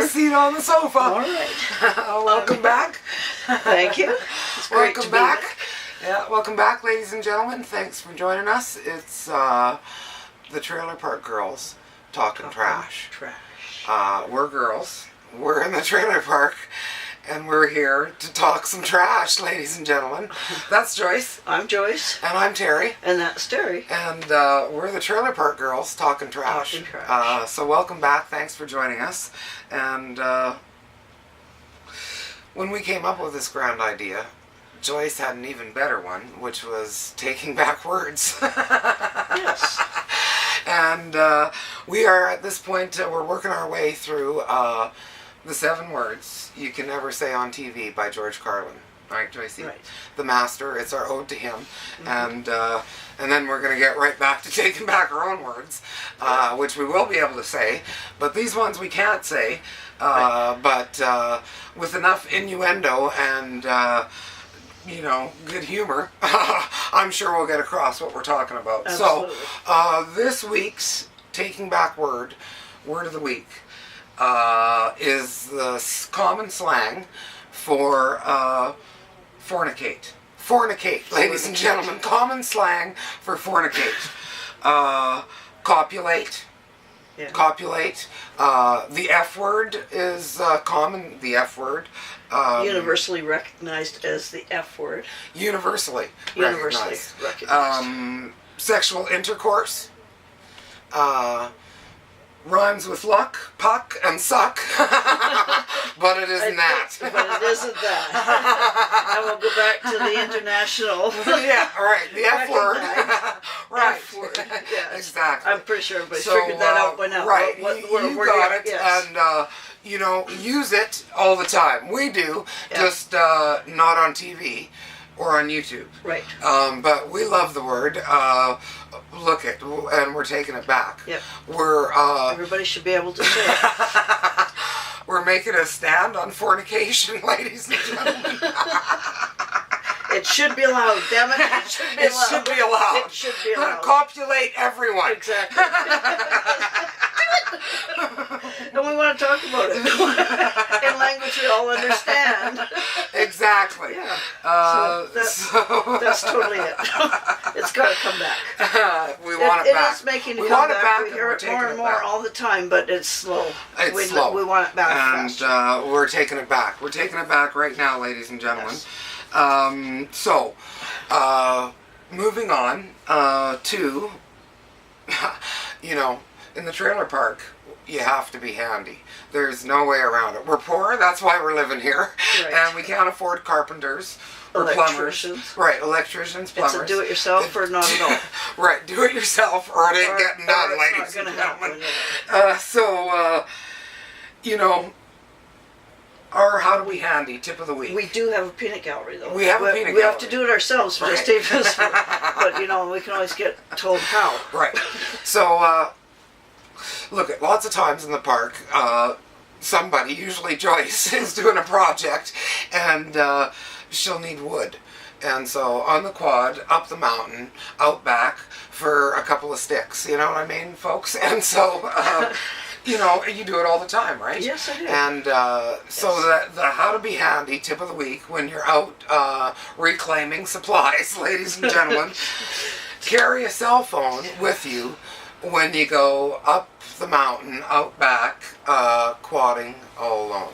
seat on the sofa. All right. Welcome back. Thank you. It's great Welcome to back. Be Yeah, welcome back, ladies and gentlemen. Thanks for joining us. It's the Trailer Park Girls talking trash. We're girls. We're in the trailer park, and we're here to talk some trash, ladies and gentlemen. That's Joyce. I'm Joyce. And I'm Terry. And that's Terry. And we're the Trailer Park Girls talking trash. Talking trash. So welcome back. Thanks for joining us. And when we came up with this grand idea, Joyce had an even better one, which was taking back words. Yes. And we are at this point, we're working our way through the 7 words you can never say on TV by George Carlin. Right, Joyce? Right. The master. It's our ode to him. Mm-hmm. And then we're going to get right back to taking back our own words, which we will be able to say. But these ones we can't say. But with enough innuendo and good humor, I'm sure we'll get across what we're talking about. Absolutely. So, this week's Taking Back word of the week, is the common slang for fornicate. Fornicate, ladies and gentlemen. Common slang for fornicate. Copulate. Yeah. Copulate. The F word is common. The F word. Universally recognized as the F word. Universally recognized. Sexual intercourse. Rhymes with luck, puck, and suck. But it isn't that. But it isn't that. And we'll go back to the international. Yeah, right. The F word. Right. F word. Yes. Exactly. I'm pretty sure everybody's figured that out by now. Right. You got it. Yes. And, use it all the time. We do, just not on TV or on YouTube. Right. But we love the word. Look it, and we're taking it back. Yep. Everybody should be able to say it. We're making a stand on fornication, ladies and gentlemen. It should be allowed, damn it. It should be allowed. It should be allowed. Copulate everyone. Exactly. And we want to talk about it in language we all understand. Exactly. Yeah. That's totally it. It's got to come back. We want it back. It is making we it come want back. It back. We hear it more and more all the time, but it's slow. It's slow. We want it back faster. And we're taking it back. We're taking it back right now, ladies and gentlemen. Yes. Moving on to, in the trailer park, you have to be handy. There's no way around it. We're poor, that's why we're living here. Right. And we can't afford carpenters or plumbers. Right, electricians, plumbers. It's a do-it-yourself or not at all. Right, do it yourself or it ain't getting done, ladies and gentlemen. Our how do we handy tip of the week. We do have a peanut gallery, though. We have a peanut gallery. We have to do it ourselves for just tape us. But, we can always get told how. Right. So, look, lots of times in the park, somebody, usually Joyce, is doing a project, and she'll need wood. And so, on the quad, up the mountain, out back, for a couple of sticks. You know what I mean, folks? And so... you do it all the time, right? Yes, I do. And the how to be handy tip of the week when you're out reclaiming supplies, ladies and gentlemen, carry a cell phone with you when you go up the mountain, out back, quadding all alone.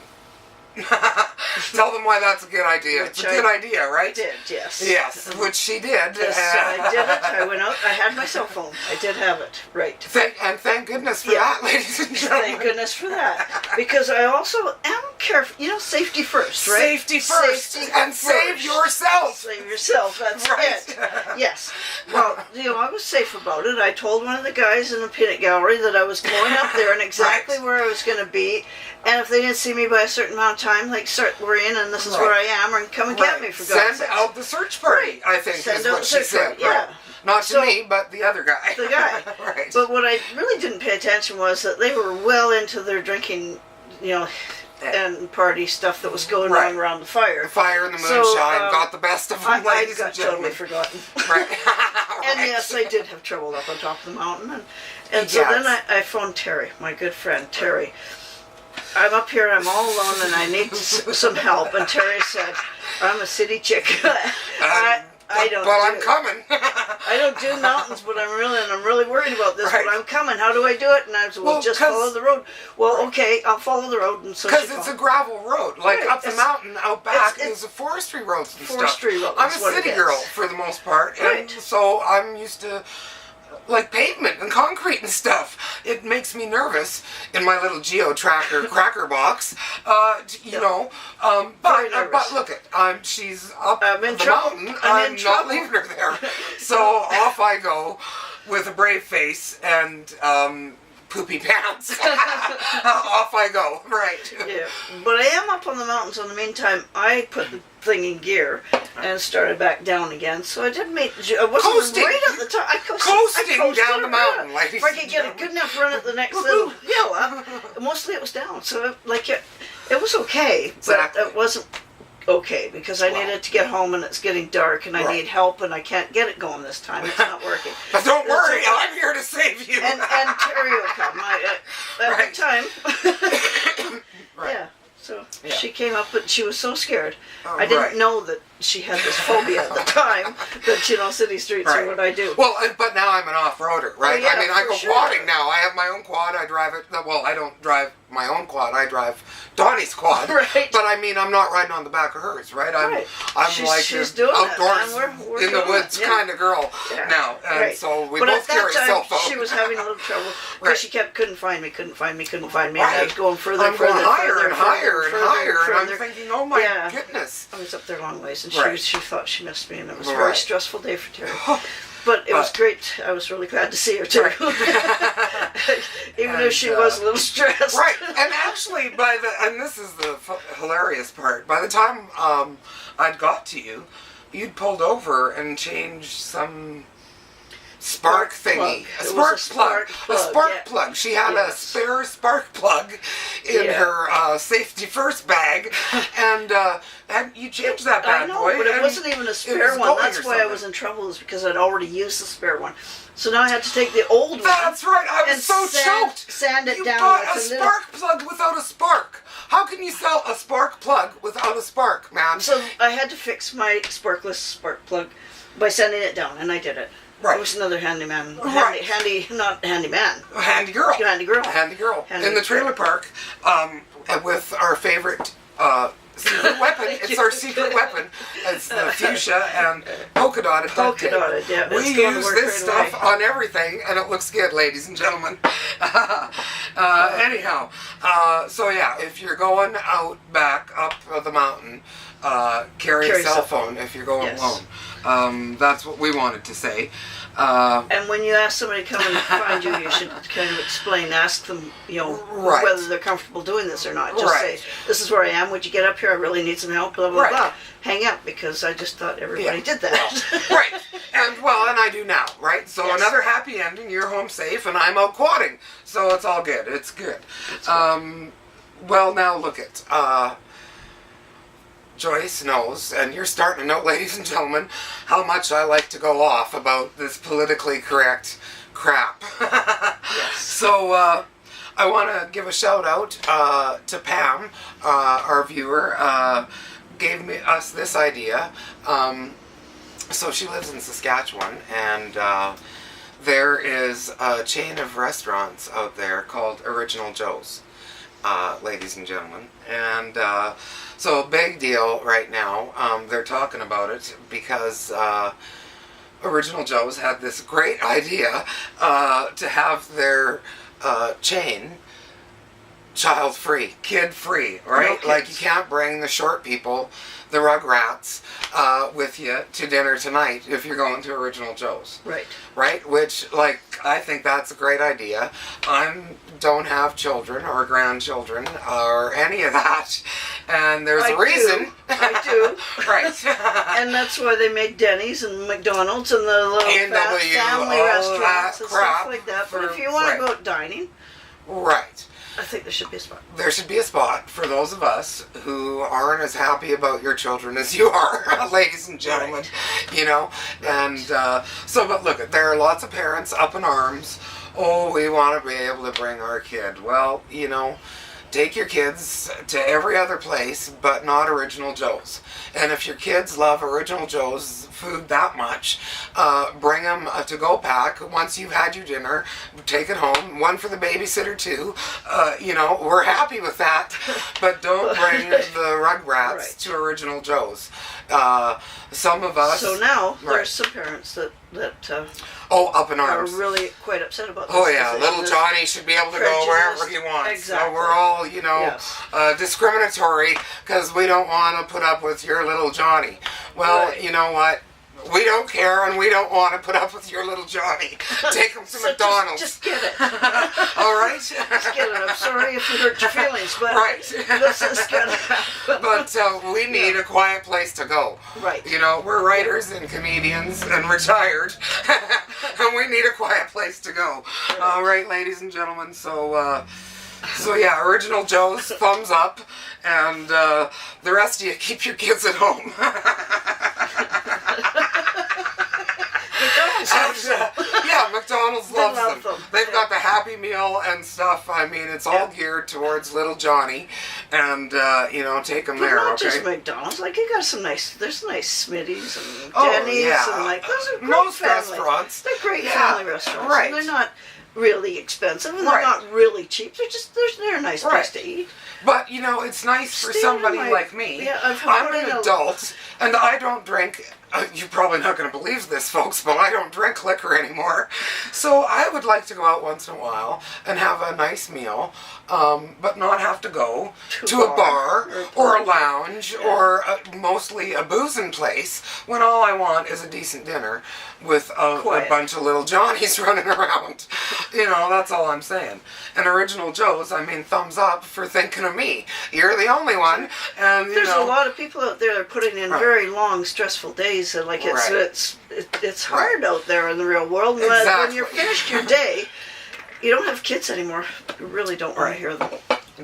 Tell them why that's a good idea. It's a good idea, right? Did, yes. Yes, which she did. Yes, I did it. I went out. I had my cell phone. I did have it. Right. Thank goodness for that, ladies and gentlemen. Thank goodness for that. Because I also am careful. Safety first, right? Safety first. And save yourself. Save yourself. That's right. it. Yes. Well, I was safe about it. I told one of the guys in the peanut gallery that I was going up there and exactly where I was going to be. And if they didn't see me by a certain amount of time, we're in and this is where I am, or come and get me, for God's sake. Send out the search party, I think is what she said. Yeah. Not to me, but the other guy. The guy. Right. But what I really didn't pay attention was that they were well into their drinking, and party stuff that was going on around the fire. The fire and the moonshine got the best of them, ladies and gentlemen. Totally forgotten. Right. And yes, I did have trouble up on top of the mountain. And so then I phoned Terry, my good friend, Terry. I'm up here, I'm all alone, and I need some help. And Terry said, I'm a city chick. I don't. But I'm coming. I don't do mountains, but I'm really worried about this. Right. But I'm coming. How do I do it? And I said, well, just follow the road. Well, okay, I'll follow the road. And so because it's a gravel road, like right. up the mountain, out back, it's is a forestry roads and forestry stuff. roads. I'm a city girl for the most part, and right. so I'm used to like pavement and concrete and stuff. It makes me nervous in my little geo-tracker cracker box, you know. But look it, she's up the mountain. I'm not leaving her there. So off I go with a brave face and poopy pants. Off I go. Right. Yeah, but I am up on the mountain. So in the meantime, I put the thing in gear and started back down again. So I did make. I wasn't coasting. right at the top. I coasting down the mountain, ladies. If I could get a good enough run at the next little hill up, mostly it was down. So it was okay, exactly. But it wasn't okay because I needed to get home and it's getting dark and I need help and I can't get it going this time. It's not working. But don't worry, I'm here to save you. And Terry will come. At the time. Right. Yeah. So she came up, but she was so scared. Oh, I didn't know that she had this phobia at the time. That city streets are what I do. Well, but now I'm an off-roader, right? Well, yeah, I mean, I go sure. quadding now. I have my own quad. I drive it. Well, I don't drive my own quad. I drive Donnie's quad. Right. But I mean, I'm not riding on the back of hers, right? I'm she's an doing outdoors, we're in the woods kind of girl now, and so we both carry cell phones. She was having a little trouble because she couldn't find me. And I was going further, I'm going higher and further. I'm thinking, oh my goodness. I was up there a long ways, and she thought she missed me, and it was a very stressful day for Terry. But it was great. I was really glad to see her too. Even if she was a little stressed. Right. And actually, and this is the hilarious part, by the time I'd got to you, you'd pulled over and changed some spark thingy. A spark plug. She had a spare spark plug in her safety first bag, and you changed that bad boy. I know, but it wasn't even a spare one. That's why I was in trouble, is because I'd already used the spare one. So now I had to take the old one. That's right. I was so choked. Sand it down. You bought a spark plug without a spark. How can you sell a spark plug without a spark, man? So I had to fix my sparkless spark plug by sanding it down, and I did it. Right. It was another handyman. Not handyman. Handy girl. Handy girl. In the trailer park, with our favorite secret weapon. It's our secret weapon. It's the fuchsia and polka dotted duct tape. Yeah. We use this stuff on everything, and it looks good, ladies and gentlemen. Anyhow, so yeah, if you're going out back up the mountain, carry a cell phone if you're going alone. That's what we wanted to say. And when you ask somebody to come and find you, you should kind of ask them, whether they're comfortable doing this or not. Just say, this is where I am, would you get up here? I really need some help, blah, blah, blah. Hang up, because I just thought everybody did that. Right. And I do now, right? So another happy ending, you're home safe, and I'm out quadding. So it's all good. It's good. Well, now look it. Joyce knows, and you're starting to know, ladies and gentlemen, how much I like to go off about this politically correct crap. So I want to give a shout out to Pam, our viewer, gave us this idea. So she lives in Saskatchewan, and there is a chain of restaurants out there called Original Joe's, ladies and gentlemen, and so big deal right now. They're talking about it because Original Joe's had this great idea to have their chain child-free, kid-free, right? Like you can't bring the short people, the Rugrats, with you to dinner tonight if you're going to Original Joe's. Right. Right? Which, I think that's a great idea. I don't have children or grandchildren or any of that, and there's a reason. I do. Right. And that's why they make Denny's and McDonald's and the little family restaurants and stuff like that. But if you want to go out dining, right. I think there should be a spot. There should be a spot for those of us who aren't as happy about your children as you are, ladies and gentlemen, and but look, there are lots of parents up in arms. Oh, we want to be able to bring our kid. Well, take your kids to every other place but not Original Joe's. And if your kids love Original Joe's food that much, bring them a to-go pack. Once you've had your dinner, take it home. One for the babysitter too. You know, we're happy with that. But don't bring the Rugrats to Original Joe's. Some of us... So now, there's some parents that up in are arms. really quite upset about this. Oh yeah, little Johnny should be able to go wherever he wants. Exactly. So we're all, you know, discriminatory because we don't want to put up with your little Johnny. Well, you know what? We don't care, and we don't want to put up with your little Johnny. Take him to So McDonald's. Just get it. All right? Just get it. I'm sorry if you hurt your feelings, but this is gonna happen. But we need a quiet place to go. Right. You know, we're writers and comedians and retired, and we need a quiet place to go. Right. All right, ladies and gentlemen. So yeah, Original Joe's, thumbs up, and the rest of you, keep your kids at home. Yeah, McDonald's loves them. They've got the Happy Meal and stuff. I mean, it's all geared towards little Johnny, and you know, take them there. Not okay. just McDonald's. Like, you got some nice. There's nice Smitty's and Denny's and like those are great most family. restaurants. They're great family restaurants. Right. And they're not really expensive, and they're not really cheap. They're a nice place to eat. But you know, it's nice for somebody like me. Yeah, I'm an adult, and I don't drink. You're probably not going to believe this, folks, but I don't drink liquor anymore. So I would like to go out once in a while and have a nice meal, but not have to go to a bar or a lounge or mostly a boozing place when all I want is a decent dinner with a bunch of little Johnnies running around. You know, that's all I'm saying. And Original Joe's, I mean, thumbs up for thinking of me. You're the only one. And there's a lot of people out there that are putting in very long, stressful days. And like it's hard out there in the real world. When you're finished your day, you don't have kids anymore. You really don't want to hear them.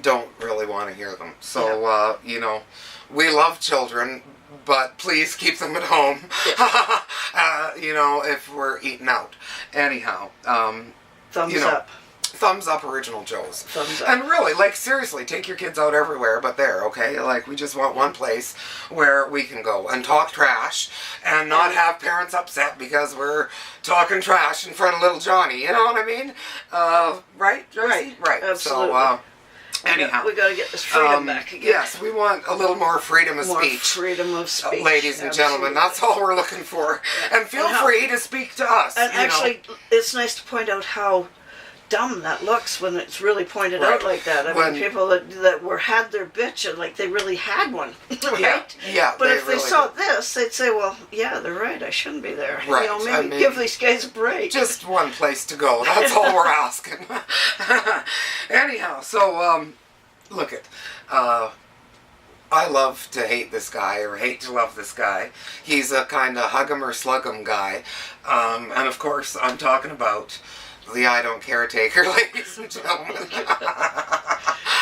Don't really want to hear them. So you know, we love children, but please keep them at home. You know, if we're eating out. Anyhow, thumbs up. Thumbs up, Original Joe's. Thumbs up. And really, like, seriously, take your kids out everywhere but there, okay? Like, we just want one place where we can go and talk trash and not have parents upset because we're talking trash in front of little Johnny. You know what I mean? Right, Josie? Right. Absolutely. So, anyhow. We got to get this freedom back again. Yes, we want a little more freedom of speech. Freedom of speech. Ladies and gentlemen, that's all we're looking for. Yeah. And feel free to speak to us. And actually, it's nice to point out how dumb that looks when it's really pointed out like that. I mean, people that had their bitch and like they really had one, right? Yeah. But if they saw this, they'd say, "Well, yeah, they're right. I shouldn't be there. Right. You know, maybe give these guys a break." Just one place to go. That's all we're asking. Anyhow, so look it. I love to hate this guy or hate to love this guy. He's a kind of hug 'em or slug 'em guy, and of course, I'm talking about the I don't care taker, ladies and gentlemen.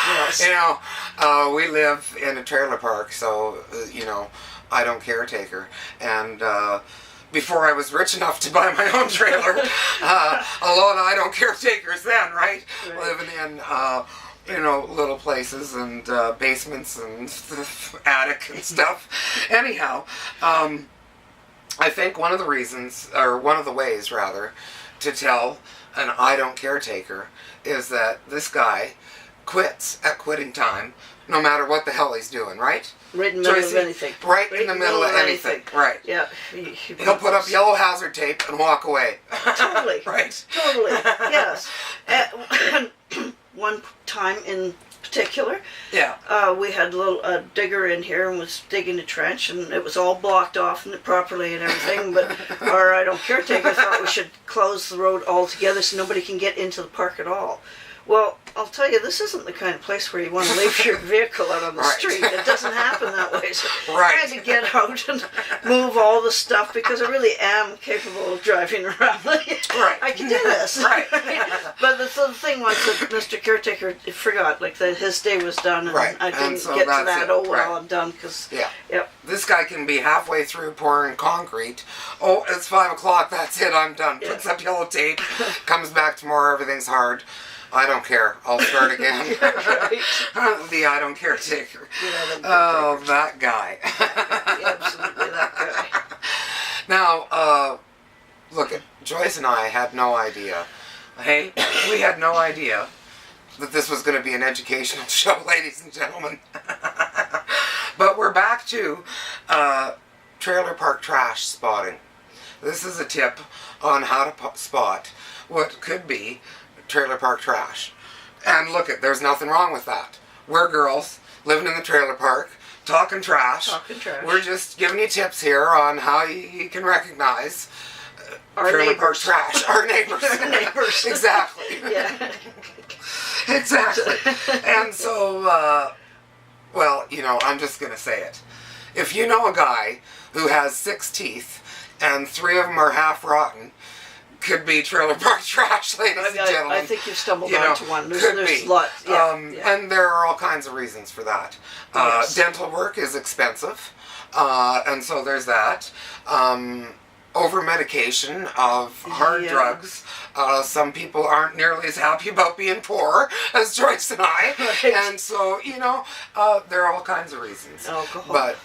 Yes. You know, we live in a trailer park, so, you know, I don't care taker. And before I was rich enough to buy my own trailer, a lot of I don't care takers then, right? Living in, you know, little places and basements and attic and stuff. Anyhow, I think one of the reasons, or one of the ways, rather, to tell an I don't care taker is that this guy quits at quitting time no matter what the hell he's doing, right? Right in the middle of anything. Right in the middle of anything. Right. Yeah. He'll put up yellow hazard tape and walk away. Totally. Right. Totally. Yes. One time in particular, we had a little digger in here and was digging a trench, and it was all blocked off properly and everything, but our I don't care taker thought we should close the road altogether so nobody can get into the park at all. Well, I'll tell you, this isn't the kind of place where you want to leave your vehicle out on the street. It doesn't happen that way. So I had to get out and move all the stuff because I really am capable of driving around. I can do this. Right. But the thing was that Mr. Caretaker forgot, like that his day was done, and I didn't get to that. Oh, well, I'm done because. Yep. This guy can be halfway through pouring concrete. Oh, it's 5 o'clock. That's it. I'm done. Puts up yellow tape. Comes back tomorrow. Everything's hard. I don't care. I'll start again. Right. The I don't care taker. Yeah, Oh, that guy. absolutely that guy. Now, look, Joyce and I had no idea. Hey, we had no idea that this was going to be an educational show, ladies and gentlemen. But we're back to trailer park trash spotting. This is a tip on how to spot what could be trailer park trash. And look, there's nothing wrong with that. We're girls living in the trailer park, talking trash. Talking trash. We're just giving you tips here on how you can recognize Our trailer park neighbors. trash. Our neighbors. Our neighbors. Exactly. Yeah. Exactly. And so, well, you know, I'm just going to say it. If you know a guy who has 6 teeth and 3 of them are half rotten, could be trailer park trash, ladies and gentlemen. I think you've stumbled You know, onto one. could There's be. lots. Yeah, And there are all kinds of reasons for that. Yes. Dental work is expensive, and so there's that. Over-medication of hard drugs. Some people aren't nearly as happy about being poor as Joyce and I. Right. And so, you know, there are all kinds of reasons. Alcohol. But,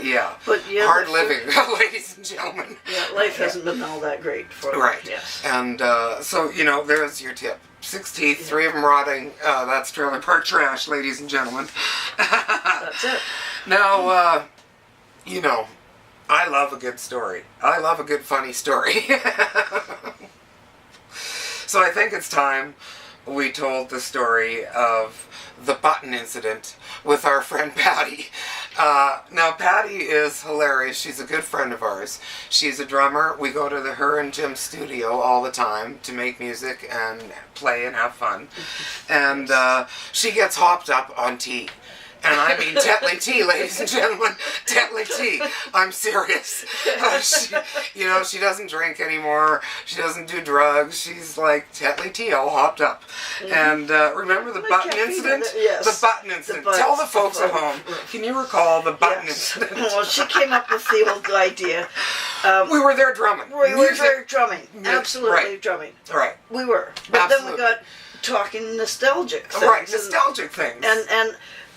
yeah. But, yeah, hard living, ladies and gentlemen. Yeah, life hasn't been all that great for them. Right. Yes. And so, you know, there's your tip. 6 teeth, 3 of them rotting. That's trailer park trash, ladies and gentlemen. That's it. Now, you know, I love a good story. I love a good funny story. So I think it's time we told the story of the button incident with our friend Patty. Now, Patty is hilarious. She's a good friend of ours. She's a drummer. We go to her and Jim's studio all the time to make music and play and have fun. And she gets hopped up on tea. And I mean Tetley tea, ladies and gentlemen. Tetley tea. I'm serious. You know, she doesn't drink anymore. She doesn't do drugs. She's like Tetley tea, all hopped up. And remember the button incident? Yes. The button incident. Tell the folks at home. Can you recall the button incident? Well, she came up with the old idea. We were there drumming. We were there drumming. Absolutely Right. drumming. Right. We were. But then we Absolutely. got talking nostalgic things. Right, nostalgic things.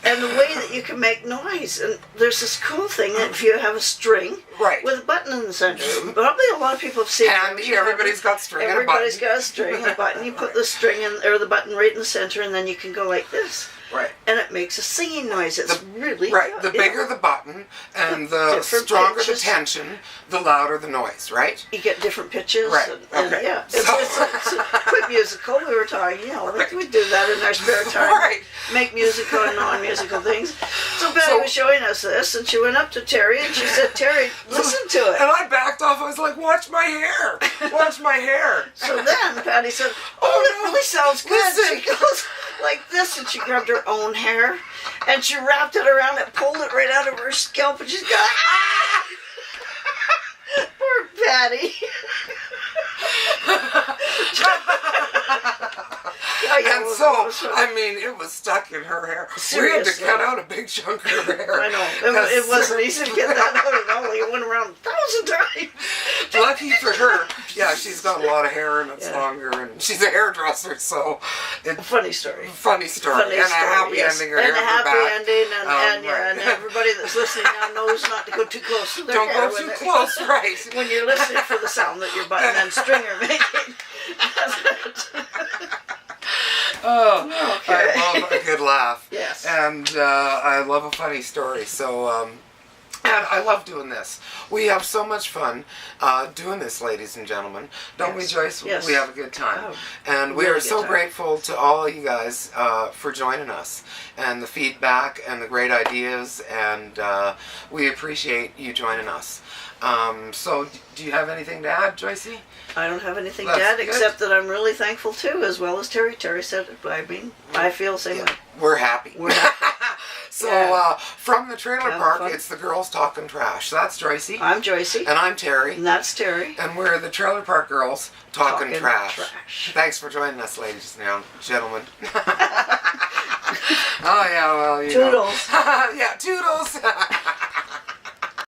And the way that you can make noise. And there's this cool thing that if you have a string Right. with a button in the center, probably a lot of people have seen Handy, everybody's got string and a button. Everybody's got a string and a button. You put the string in, or the button right in the center, and then you can go like this. Right. And it makes a singing noise. It's really Right. good, The bigger the button and the Different stronger the pitches. tension, the louder the noise, right? You get different pitches. Right, And okay. yeah. It's quite musical. We were talking, you know, Right. we do that in our spare time. Right. Make musical and non-musical things. So Betty So- was showing us this, and she went up to Terry, and she said, Terry, listen to it. And I backed off. I was like, watch my hair. Watch my hair. So then Patty said, Oh, that no. really sounds good. Listen. She goes like this, and she grabbed her own hair, and she wrapped it around it, pulled it right out of her scalp, and she's going, ah! Poor Patty. And so, I mean, it was stuck in her hair. We had to Seriously. cut out a big chunk of her hair. I know. It wasn't easy to get that out at all. It went around 1,000 times. Lucky for her, yeah, she's got a lot of hair and it's Yeah. longer, and she's a hairdresser, so it's Funny story. funny story. Funny And story, a happy yes. ending. Her And hair a grew happy back. ending, and Right. everybody that's listening now knows not to go too close to their Don't hair go when too they're- close, right? when you're listening for the sound that your button and string are making. Oh, Okay. I love a good laugh. Yes. And I love a funny story. So, and I love doing this. We have so much fun doing this, ladies and gentlemen. Don't we, Yes. Joyce? Yes. We have a good time. Oh, And we really are good so time. grateful to all you guys for joining us and the feedback and the great ideas. And we appreciate you joining us. So, do you have anything to add, Joycey? I don't have anything to That's add good. except that I'm really thankful too, as well as Terry. Terry said it. I mean, I feel the same way. We're happy. We're happy. So, Yeah. from the trailer Have park, fun. it's the girls talking trash. That's Joycey. I'm Joycey, And I'm Terry. and that's Terry. And we're the Trailer Park Girls talking Talking trash. trash. Thanks for joining us, ladies and gentlemen. Oh, yeah, well, you Toodles. know. Yeah, toodles.